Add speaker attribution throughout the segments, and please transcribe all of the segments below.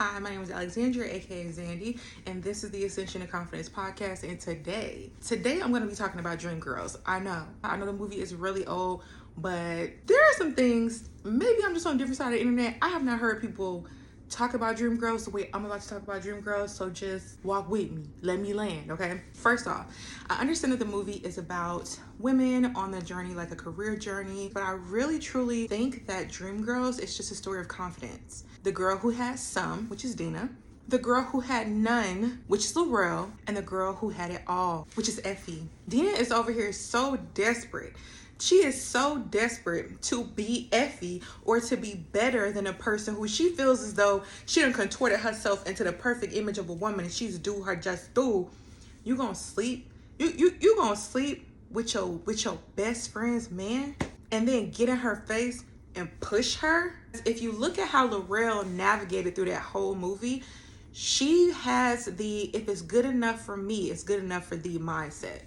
Speaker 1: Hi, my name is Alexandria, aka Zandy, and this is the Ascension and Confidence podcast. And today I'm going to be talking about Dreamgirls. I know the movie is really old, but there are some things. Maybe I'm just on a different side of the internet. I have not heard people talk about Dreamgirls the way I'm about to talk about Dreamgirls. So just walk with me. Let me land, okay? First off, I understand that the movie is about women on the journey, like a career journey, but I really truly think that Dreamgirls is just a story of confidence. The girl who had some, which is Dina, the girl who had none, which is Laurel, and the girl who had it all, which is Effie. Dina is over here so desperate. She is so desperate to be Effie or to be better than a person who she feels as though she done contorted herself into the perfect image of a woman and she's do her just do. You gonna sleep? You gonna sleep with your best friend's man and then get in her face and push her? If you look at how Laurel navigated through that whole movie, she has the if it's good enough for me, it's good enough for thee mindset.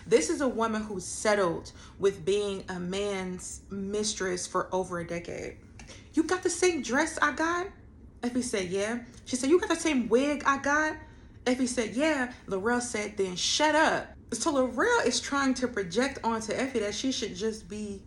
Speaker 1: This is a woman who settled with being a man's mistress for over a decade. You got the same dress I got? Effie said, yeah. She said, you got the same wig I got? Effie said, yeah. Laurel said, then shut up. So Laurel is trying to project onto Effie that she should just be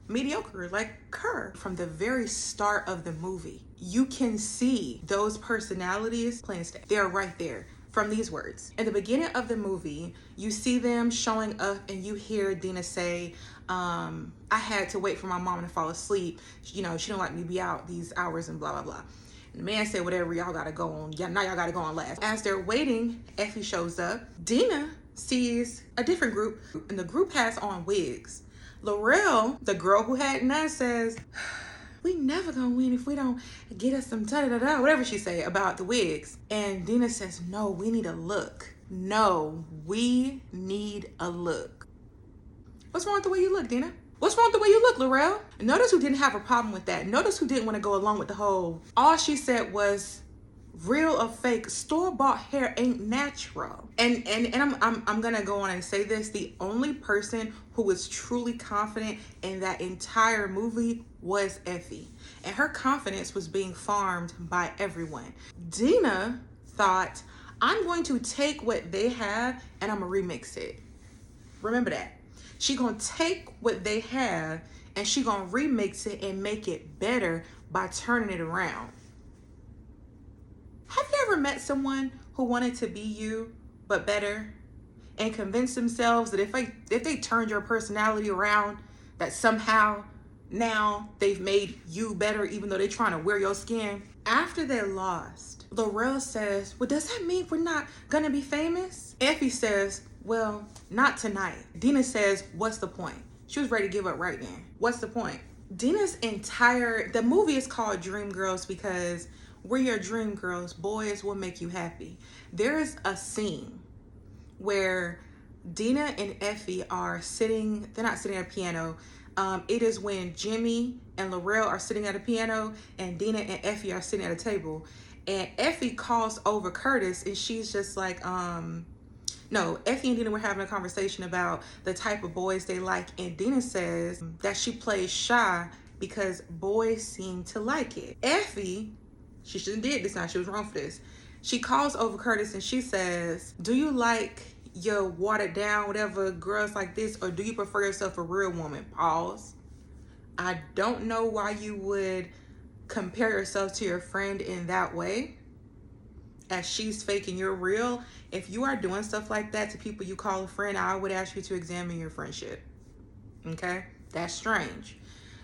Speaker 1: mediocre like her. From the very start of the movie, you can see those personalities playing stage. They're right there. From these words. In the beginning of the movie, you see them showing up and you hear Dina say, I had to wait for my mom to fall asleep. You know, she don't let me be out these hours and blah, blah, blah. And the man said, whatever, y'all gotta go on. Now y'all gotta go on last. As they're waiting, Effie shows up. Dina sees a different group and the group has on wigs. Laurel, the girl who had none, says, we never gonna win if we don't get us some da-da-da-da, whatever she say about the wigs. And Dina says, no, we need a look. No, we need a look. What's wrong with the way you look, Dina? What's wrong with the way you look, Laurel? Notice who didn't have a problem with that. Notice who didn't want to go along with the whole, all she said was, real or fake, store-bought hair ain't natural. And I'm gonna go on and say this, the only person who was truly confident in that entire movie was Effie. And her confidence was being farmed by everyone. Dina thought, I'm going to take what they have and I'm gonna remix it. Remember that. She gonna take what they have and she gonna remix it and make it better by turning it around. Have you ever met someone who wanted to be you, but better, and convinced themselves that if they turned your personality around, that somehow now they've made you better, even though they're trying to wear your skin? After they lost, Laurel says, well, does that mean we're not gonna be famous? Effie says, well, not tonight. Dina says, what's the point? She was ready to give up right then. What's the point? The movie is called Dreamgirls because we're your dream girls. Boys will make you happy. There is a scene where Dina and Effie are sitting, they're not sitting at a piano. It is when Jimmy and Laurel are sitting at a piano and Dina and Effie are sitting at a table. And Effie calls over Curtis and she's just like, no, Effie and Dina were having a conversation about the type of boys they like. And Dina says that she plays shy because boys seem to like it. Effie, she shouldn't did this now. She was wrong for this. She calls over Curtis and she says, do you like your watered down, whatever, girls like this, or do you prefer yourself a real woman? Pause. I don't know why you would compare yourself to your friend in that way, as she's fake and you're real. If you are doing stuff like that to people you call a friend, I would ask you to examine your friendship. Okay? That's strange.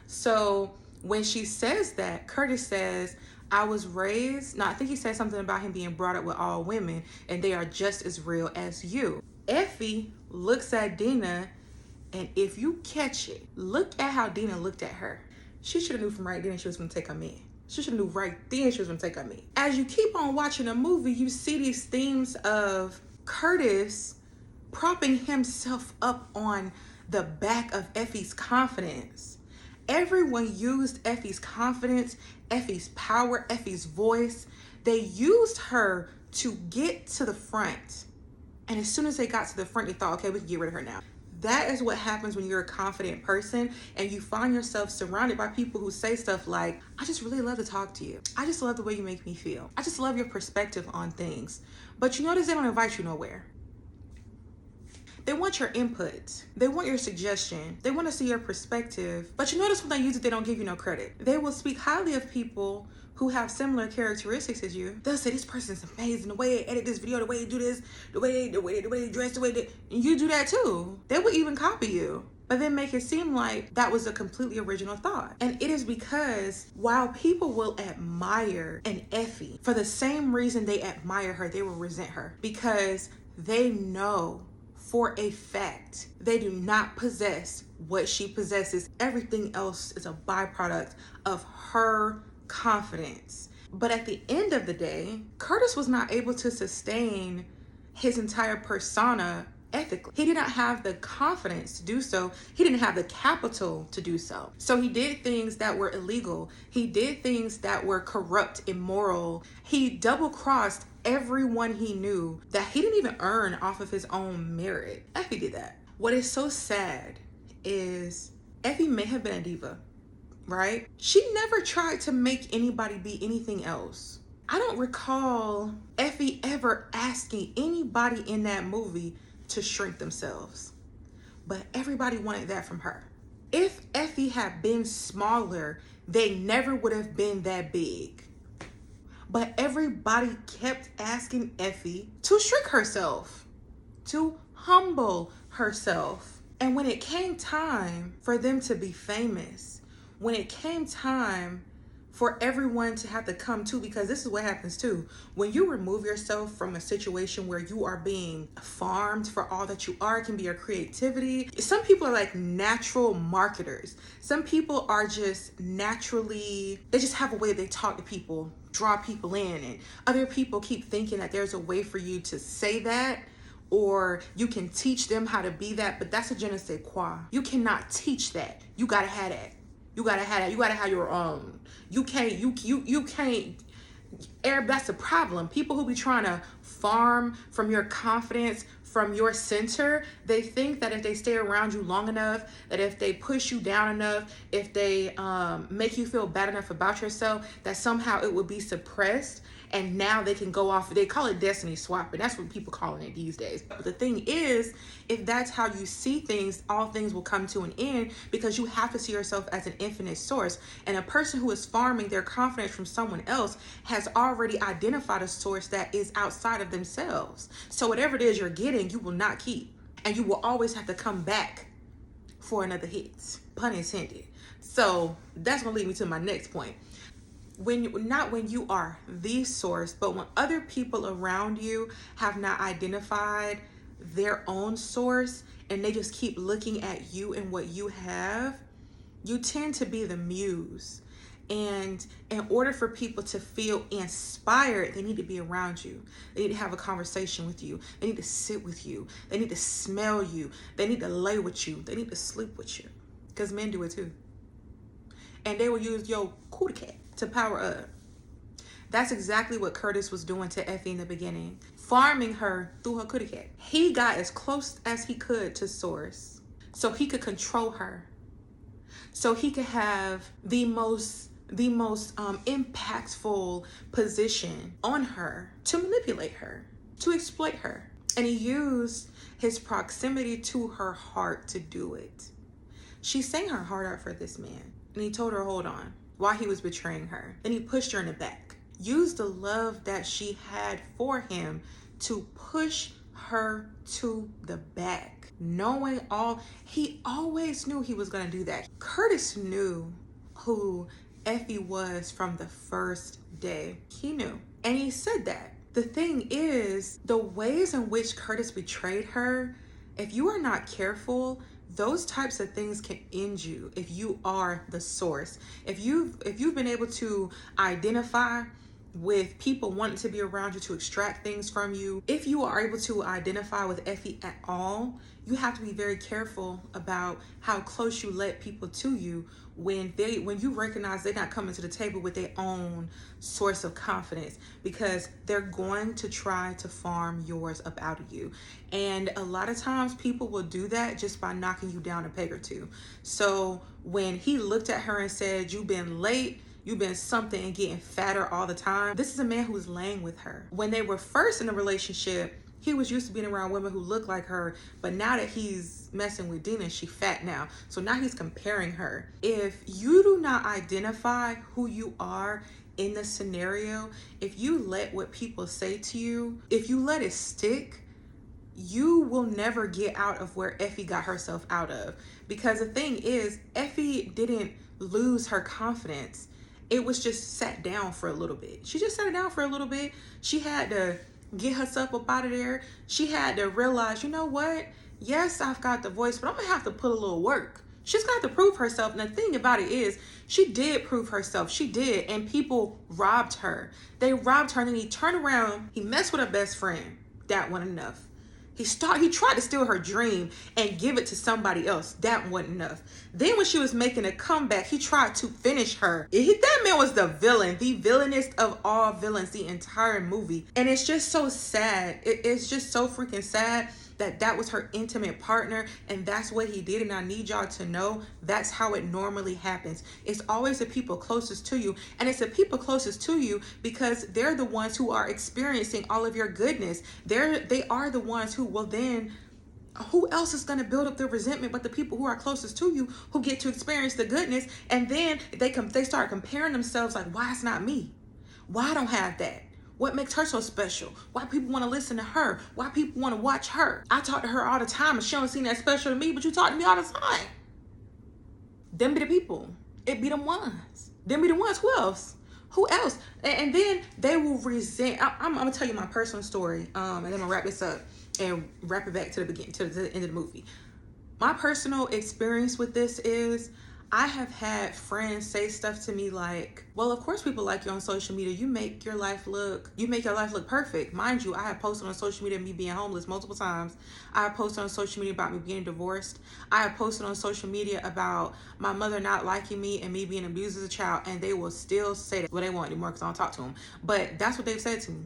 Speaker 1: So when she says that, Curtis says, I was raised, I think he said something about him being brought up with all women and they are just as real as you. Effie looks at Dina and if you catch it, look at how Dina looked at her. She should have knew from right then she was going to take her man. She should have knew right then she was going to take her man. As you keep on watching the movie, you see these themes of Curtis propping himself up on the back of Effie's confidence. Everyone used Effie's confidence, Effie's power, Effie's voice. They used her to get to the front. And as soon as they got to the front, they thought, okay, we can get rid of her now. That is what happens when you're a confident person and you find yourself surrounded by people who say stuff like, I just really love to talk to you. I just love the way you make me feel. I just love your perspective on things. But you notice they don't invite you nowhere. They want your input. They want your suggestion. They want to see your perspective. But you notice when they use it, they don't give you no credit. They will speak highly of people who have similar characteristics as you. They'll say, this person's amazing. The way they edit this video, the way they do this, the way they dress, the way they... And you do that too. They will even copy you, but then make it seem like that was a completely original thought. And it is because while people will admire an Effie, for the same reason they admire her, they will resent her. Because they know for a fact they do not possess what she possesses. Everything else is a byproduct of her confidence. But at the end of the day, Curtis was not able to sustain his entire persona ethically. He did not have the confidence to do so. He didn't have the capital to do so. So he did things that were illegal. He did things that were corrupt, immoral. He double-crossed everyone he knew that he didn't even earn off of his own merit. Effie did that. What is so sad is Effie may have been a diva, right? She never tried to make anybody be anything else. I don't recall Effie ever asking anybody in that movie to shrink themselves, but everybody wanted that from her. If Effie had been smaller, they never would have been that big. But everybody kept asking Effie to shrink herself, to humble herself. And when it came time for them to be famous, when it came time for everyone to have to come to, because this is what happens too. When you remove yourself from a situation where you are being farmed for all that you are, it can be your creativity. Some people are like natural marketers. Some people are just naturally, they just have a way they talk to people, draw people in, and other people keep thinking that there's a way for you to say that, or you can teach them how to be that, but that's a je ne sais quoi. You cannot teach that. You gotta have that. You gotta have that. You gotta have your own. You can't, that's the problem. People who be trying to farm from your confidence, from your center, they think that if they stay around you long enough, that if they push you down enough, if they make you feel bad enough about yourself, that somehow it would be suppressed. And now they can go off, they call it destiny swapping. That's what people calling it these days. But the thing is, if that's how you see things, all things will come to an end, because you have to see yourself as an infinite source. And a person who is farming their confidence from someone else has already identified a source that is outside of themselves. So whatever it is you're getting, you will not keep. And you will always have to come back for another hit, pun intended. So that's gonna lead me to my next point. Not when you are the source, but when other people around you have not identified their own source and they just keep looking at you and what you have, you tend to be the muse. And in order for people to feel inspired, they need to be around you. They need to have a conversation with you. They need to sit with you. They need to smell you. They need to lay with you. They need to sleep with you. Because men do it too. And they will use your cootie cat to power up. That's exactly what Curtis was doing to Effie in the beginning, farming her through her cootie cat. He got as close as he could to source so he could control her, so he could have the most impactful position on her to manipulate her, to exploit her. And he used his proximity to her heart to do it. She sang her heart out for this man, and he told her, hold on, while he was betraying her. Then he pushed her in the back. Used the love that she had for him to push her to the back. Knowing he always knew he was gonna do that. Curtis knew who Effie was from the first day. He knew, and he said that. The thing is, the ways in which Curtis betrayed her, if you are not careful, those types of things can end you if you are the source. If you've been able to identify with people wanting to be around you to extract things from you. If you are able to identify with Effie at all, you have to be very careful about how close you let people to you when you recognize they're not coming to the table with their own source of confidence, because they're going to try to farm yours up out of you. And a lot of times people will do that just by knocking you down a peg or two. So when he looked at her and said, "You've been late, you've been something and getting fatter all the time," this is a man who was laying with her. When they were first in the relationship, he was used to being around women who look like her, but now that he's messing with Dina, she fat now. So now he's comparing her. If you do not identify who you are in the scenario, if you let what people say to you, if you let it stick, you will never get out of where Effie got herself out of. Because the thing is, Effie didn't lose her confidence. It was just sat down for a little bit. She just sat down for a little bit. She had to get herself up out of there. She had to realize, you know what? Yes, I've got the voice, but I'm gonna have to put a little work. She's got to prove herself. And the thing about it is, she did prove herself. She did. And people robbed her. They robbed her. And then he turned around. He messed with her best friend. That wasn't enough. He tried to steal her dream and give it to somebody else. That wasn't enough. Then when she was making a comeback, he tried to finish her. That man was the villain, the villainest of all villains, the entire movie. And it's just so sad. It's just so freaking sad that was her intimate partner, and that's what he did. And I need y'all to know that's how it normally happens. It's always the people closest to you, and it's the people closest to you because they're the ones who are experiencing all of your goodness. They are the ones who will then, who else is going to build up the resentment but the people who are closest to you, who get to experience the goodness. And then they start comparing themselves, like, why it's not me? Why I don't have that? What makes her so special? Why people want to listen to her? Why people want to watch her? I talk to her all the time and she don't seem that special to me, but you talk to me all the time. Them be the people. It be them ones. Them be the ones. Who else? Who else? And then they will resent. I'm gonna tell you my personal story, and then I'm gonna wrap this up and wrap it back to the beginning, to the end of the movie. My personal experience with this is, I have had friends say stuff to me like, well, of course people like you on social media. You make your life look perfect. Mind you, I have posted on social media me being homeless multiple times. I have posted on social media about me being divorced. I have posted on social media about my mother not liking me and me being abused as a child. And they will still say that. Well, they won't anymore because I don't talk to them. But that's what they've said to me.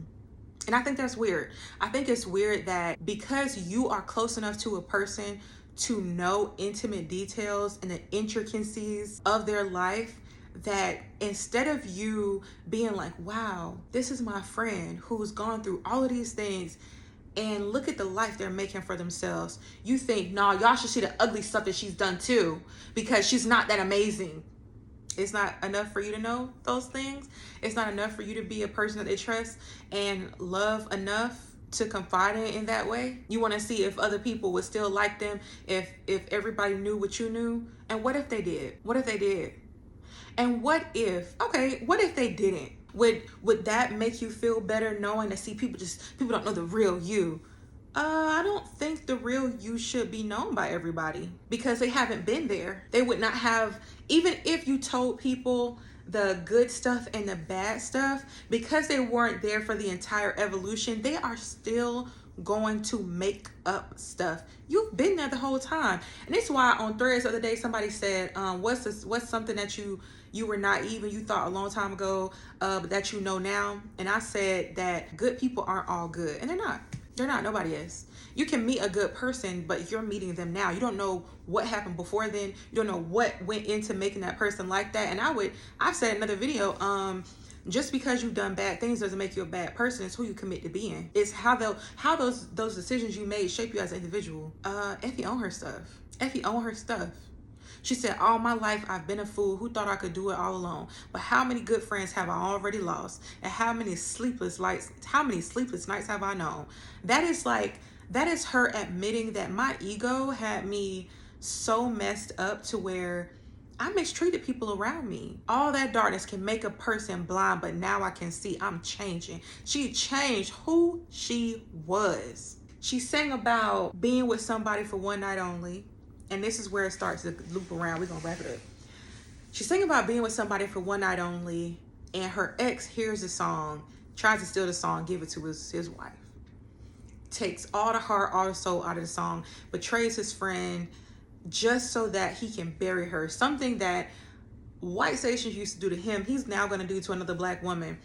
Speaker 1: And I think that's weird. I think it's weird that because you are close enough to a person to know intimate details and the intricacies of their life, that instead of you being like, wow, this is my friend who's gone through all of these things and look at the life they're making for themselves, you think, nah, y'all should see the ugly stuff that she's done too, because she's not that amazing. It's not enough for you to know those things. It's not enough for you to be a person that they trust and love enough to confide in that way. You want to see if other people would still like them if everybody knew what you knew. And what if they did? What if they did? And what if they didn't? Would that make you feel better knowing that people don't know the real you? I don't think the real you should be known by everybody because they haven't been there. They would not have, even if you told people the good stuff and the bad stuff, because they weren't there for the entire evolution, they are still going to make up stuff. You've been there the whole time. And it's why on Threads the other day somebody said, what's something that you were naive and you thought a long time ago, but that you know now? And I said that good people aren't all good, and they're not. Nobody is. You can meet a good person, but you're meeting them now. You don't know what happened before then. You don't know what went into making that person like that. And I've said in another video, just because you've done bad things doesn't make you a bad person. It's who you commit to being. It's how those decisions you made shape you as an individual. Effie owned her stuff. She said, all my life I've been a fool who thought I could do it all alone. But how many good friends have I already lost? And how many sleepless nights have I known? That is her admitting that my ego had me so messed up to where I mistreated people around me. All that darkness can make a person blind, but now I can see I'm changing. She changed who she was. She sang about being with somebody for one night only. And this is where it starts to loop around. We're going to wrap it up. She's saying about being with somebody for one night only And her ex hears the song, tries to steal the song, give it to his wife. Takes all the heart, all the soul out of the song, betrays his friend just so that he can bury her. Something that white Asians used to do to him, he's now going to do to another black woman.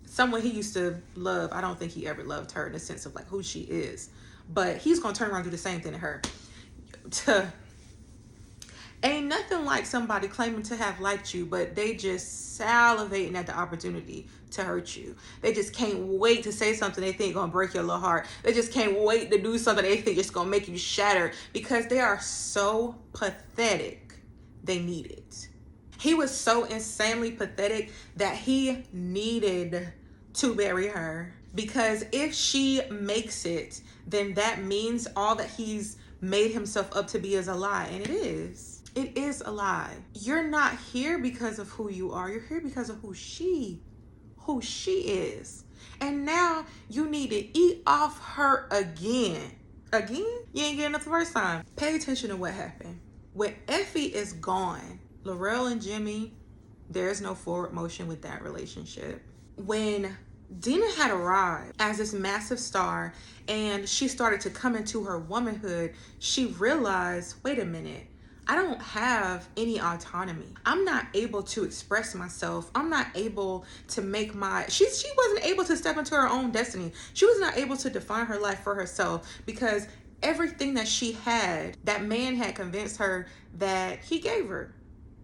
Speaker 1: Someone he used to love. I don't think he ever loved her in the sense of like who she is. But he's going to turn around and do the same thing to her. Ain't nothing like somebody claiming to have liked you, but they just salivating at the opportunity to hurt you. They just can't wait to say something they think gonna break your little heart. They just can't wait to do something they think just gonna make you shatter because they are so pathetic. They need it. He was so insanely pathetic that he needed to bury her, because if she makes it, then that means all that he's made himself up to be is a lie, and it is. It is a lie. You're not here because of who you are. You're here because of who she is. And now you need to eat off her again. Again? You ain't getting it the first time. Pay attention to what happened. When Effie is gone, Laurel and Jimmy, there's no forward motion with that relationship. When Dina had arrived as this massive star and she started to come into her womanhood, she realized, wait a minute, I don't have any autonomy. I'm not able to express myself. I'm not able to make she wasn't able to step into her own destiny. She was not able to define her life for herself because everything that she had, that man had convinced her that he gave her.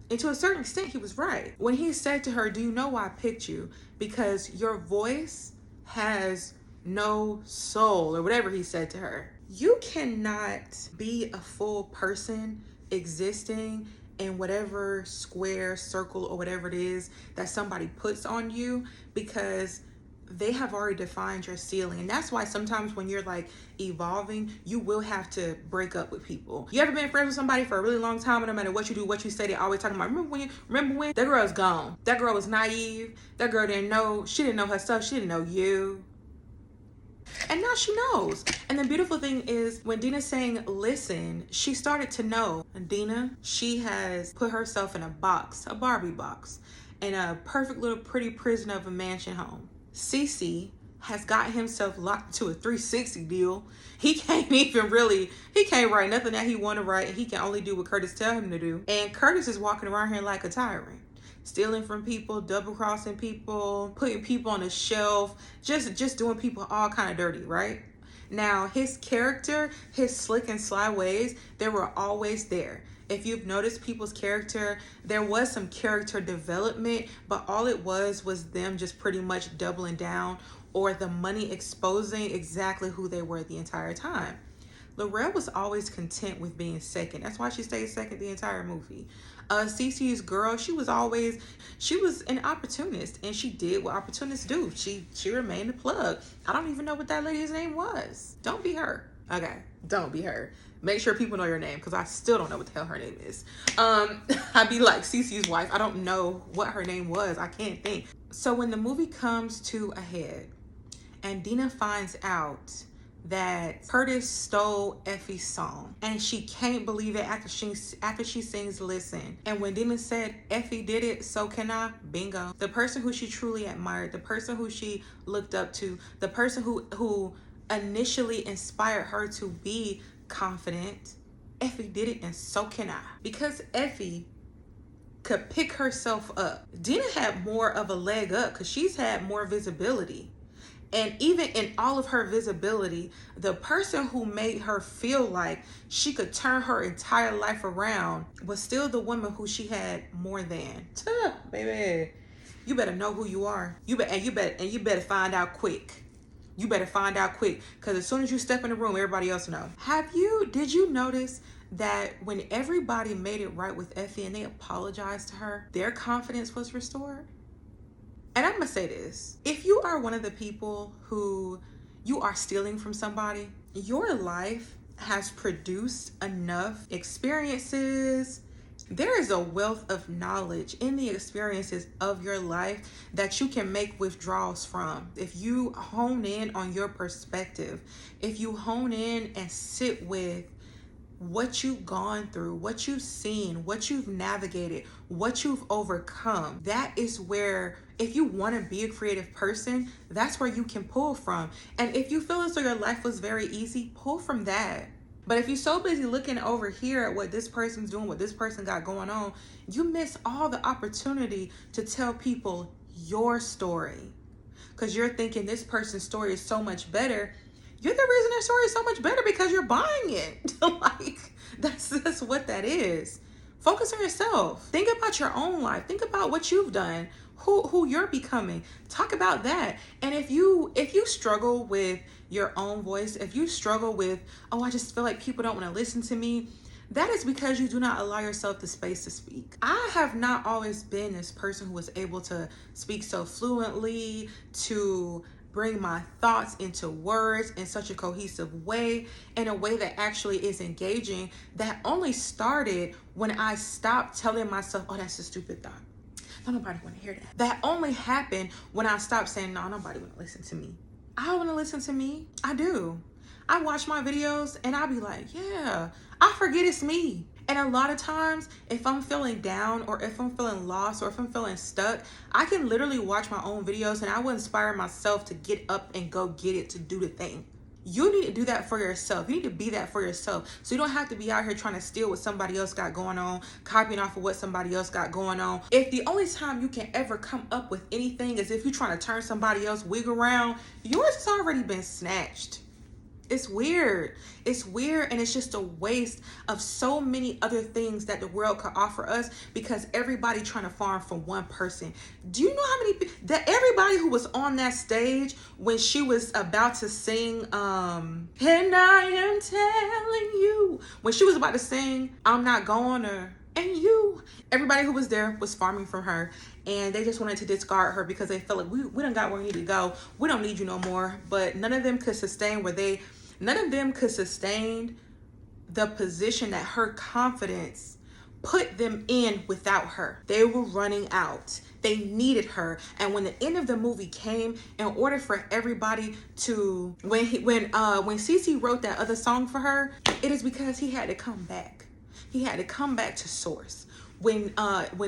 Speaker 1: And to a certain extent, he was right. When he said to her, do you know why I picked you? Because your voice has no soul, or whatever he said to her. You cannot be a full person existing in whatever square, circle, or whatever it is that somebody puts on you, because they have already defined your ceiling. And that's why sometimes when you're like evolving, you will have to break up with people. You ever been friends with somebody for a really long time, and no matter what you do, what you say, they always talking about, remember when that girl's gone. That girl was naive. That girl she didn't know her stuff. She didn't know you. And now she knows. And the beautiful thing is, when Dina's saying, listen, she started to know. And Dina, she has put herself in a box, a Barbie box, in a perfect little pretty prison of a mansion home. Cece has got himself locked to a 360 deal. He can't write nothing that he want to write. And he can only do what Curtis tell him to do. And Curtis is walking around here like a tyrant. Stealing from people, double-crossing people, putting people on a shelf, just doing people all kind of dirty, right? Now, his character, his slick and sly ways, they were always there. If you've noticed people's character, there was some character development, but all it was them just pretty much doubling down, or the money exposing exactly who they were the entire time. Laurel was always content with being second. That's why she stayed second the entire movie. Cece's girl, she was an opportunist, and she did what opportunists do. She remained a plug. I don't even know what that lady's name was. Don't be her. Okay, don't be her. Make sure people know your name, because I still don't know what the hell her name is. I'd be like Cece's wife. I don't know what her name was. I can't think. So when the movie comes to a head and Dina finds out that Curtis stole Effie's song, and she can't believe it after she sings Listen. And when Dina said Effie did it, so can I, bingo. The person who she truly admired, the person who she looked up to, the person who initially inspired her to be confident, Effie did it, and so can I. Because Effie could pick herself up. Dina had more of a leg up because she's had more visibility. And even in all of her visibility, the person who made her feel like she could turn her entire life around was still the woman who she had more than. Baby, you better know who you are. You better find out quick. You better find out quick, because as soon as you step in the room, everybody else know. Did you notice that when everybody made it right with Effie and they apologized to her, their confidence was restored? And I'm gonna say this, if you are one of the people who you are stealing from somebody, your life has produced enough experiences. There is a wealth of knowledge in the experiences of your life that you can make withdrawals from. If you hone in on your perspective, if you hone in and sit with what you've gone through, what you've seen, what you've navigated, what you've overcome. That is where, if you want to be a creative person, that's where you can pull from. And if you feel as though your life was very easy, pull from that. But if you're so busy looking over here at what this person's doing, what this person got going on, you miss all the opportunity to tell people your story. Because you're thinking this person's story is so much better. You're the reason their story is so much better because you're buying it. Like, that's what that is. Focus on yourself. Think about your own life. Think about what you've done, who you're becoming. Talk about that. And if you struggle with your own voice, if you struggle with, oh, I just feel like people don't want to listen to me, that is because you do not allow yourself the space to speak. I have not always been this person who was able to speak so fluently, to bring my thoughts into words in such a cohesive way, in a way that actually is engaging. That only started when I stopped telling myself, oh, that's a stupid thought. No, nobody want to hear that. That only happened when I stopped saying, no, nobody want to listen to me. I want to listen to me. I do. I watch my videos and I'll be like, yeah, I forget it's me. And a lot of times, if I'm feeling down or if I'm feeling lost or if I'm feeling stuck, I can literally watch my own videos and I will inspire myself to get up and go get it, to do the thing. You need to do that for yourself. You need to be that for yourself. So you don't have to be out here trying to steal what somebody else got going on, copying off of what somebody else got going on. If the only time you can ever come up with anything is if you're trying to turn somebody else's wig around, yours has already been snatched. It's weird. It's weird, and it's just a waste of so many other things that the world could offer us because everybody trying to farm from one person. Do you know how many that everybody who was on that stage when she was about to sing and I am telling you, when she was about to sing I'm not gonna, and you, everybody who was there was farming from her, and they just wanted to discard her because they felt like we done got where we need to go. We don't need you no more. But none of them could sustain the position that her confidence put them in without her. They were running out. They needed her. And when the end of the movie came, in order for everybody to, when CeCe wrote that other song for her, it is because he had to come back. He had to come back to source. When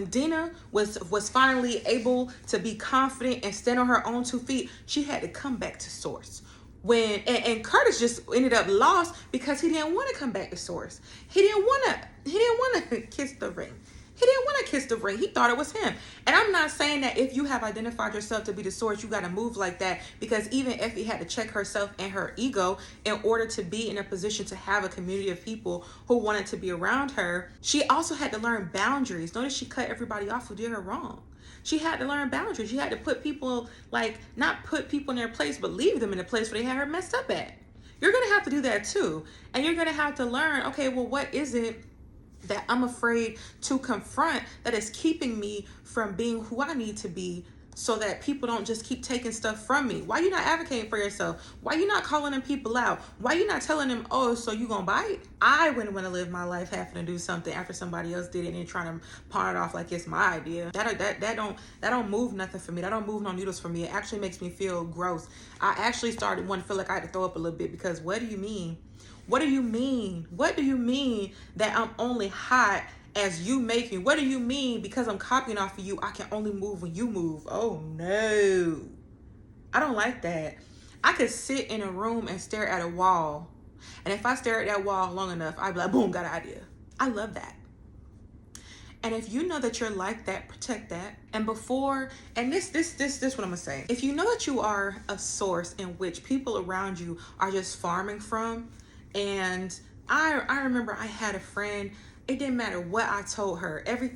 Speaker 1: Dina was finally able to be confident and stand on her own 2 feet, she had to come back to source. And Curtis just ended up lost because he didn't want to come back to source. He didn't want to kiss the ring. He didn't want to kiss the ring. He thought it was him. And I'm not saying that if you have identified yourself to be the source, you got to move like that, because even Effie had to check herself and her ego in order to be in a position to have a community of people who wanted to be around her. She also had to learn boundaries. Notice she cut everybody off who did her wrong. She had to learn boundaries. She had to put people, like, not put people in their place, but leave them in a place where they had her messed up at. You're going to have to do that too. And you're going to have to learn, okay, well, what is it that I'm afraid to confront that is keeping me from being who I need to be, so that people don't just keep taking stuff from me? Why you not advocating for yourself? Why you not calling them people out? Why you not telling them, oh, so you gonna bite? I wouldn't want to live my life having to do something after somebody else did it and trying to pawn it off like it's my idea. That don't move nothing for me. That don't move no needles for me. It actually makes me feel gross. I actually started wanting to feel like I had to throw up a little bit, because what do you mean? What do you mean? What do you mean that I'm only hot as you make me? What do you mean because I'm copying off of you, I can only move when you move? Oh no, I don't like that. I could sit in a room and stare at a wall, and if I stare at that wall long enough, I'd be like, boom, got an idea. I love that. And if you know that you're like that, protect that. And this what I'm gonna say. If you know that you are a source in which people around you are just farming from, and I remember I had a friend. It didn't matter what I told her. Every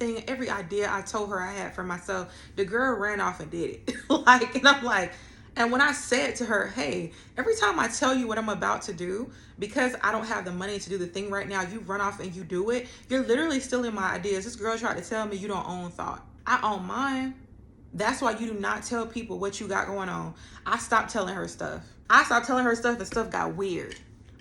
Speaker 1: idea I told her I had for myself, the girl ran off and did it. And when I said to her, hey, every time I tell you what I'm about to do, because I don't have the money to do the thing right now, you run off and you do it, you're literally stealing my ideas. This girl tried to tell me you don't own thought. I own mine. That's why you do not tell people what you got going on. I stopped telling her stuff. And stuff got weird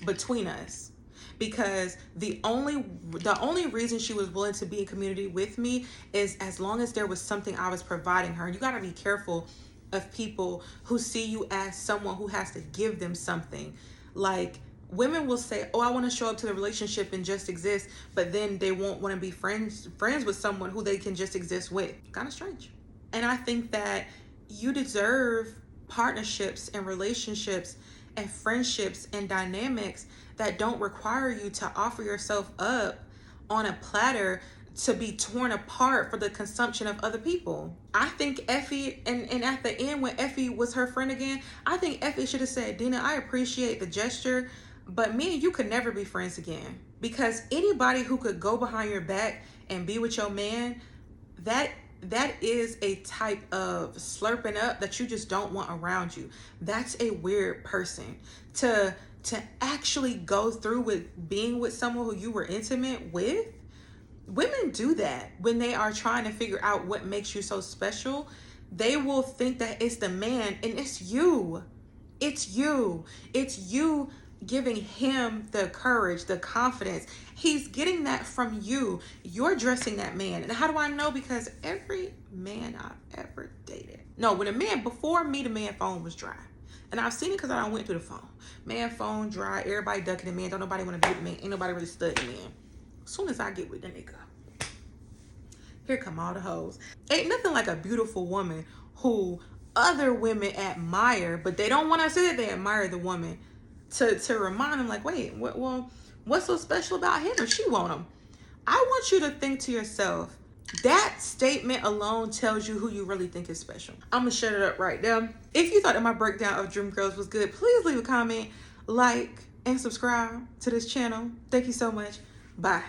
Speaker 1: between us. Because the only reason she was willing to be in community with me is as long as there was something I was providing her. And you got to be careful of people who see you as someone who has to give them something. Like, Women will say, oh, I want to show up to the relationship and just exist, but then they won't want to be friends with someone who they can just exist with. Kind of strange. And I think that you deserve partnerships and relationships and friendships and dynamics that don't require you to offer yourself up on a platter to be torn apart for the consumption of other people. I think Effie, and at the end when Effie was her friend again, I think Effie should have said, Dina, I appreciate the gesture, but me and you could never be friends again. Because anybody who could go behind your back and be with your man, that is a type of slurping up that you just don't want around you. That's a weird person. To actually go through with being with someone who you were intimate with. Women do that when they are trying to figure out what makes you so special. They will think that it's the man, and it's you. It's you. It's you giving him the courage, the confidence. He's getting that from you. You're dressing that man. And how do I know? Because every man I've ever dated. No, when a man, before me, the man phone was dry. And I've seen it because I went through the phone. Man phone dry, everybody ducking the man. Don't nobody want to date the man. Ain't nobody really studying man. As soon as I get with the nigga, here come all the hoes. Ain't nothing like a beautiful woman who other women admire, but they don't want to say that they admire the woman to remind them like, wait, what's so special about him if she want him? I want you to think to yourself, that statement alone tells you who you really think is special. I'm going to shut it up right there. If you thought that my breakdown of Dream Girls was good, please leave a comment, like, and subscribe to this channel. Thank you so much. Bye.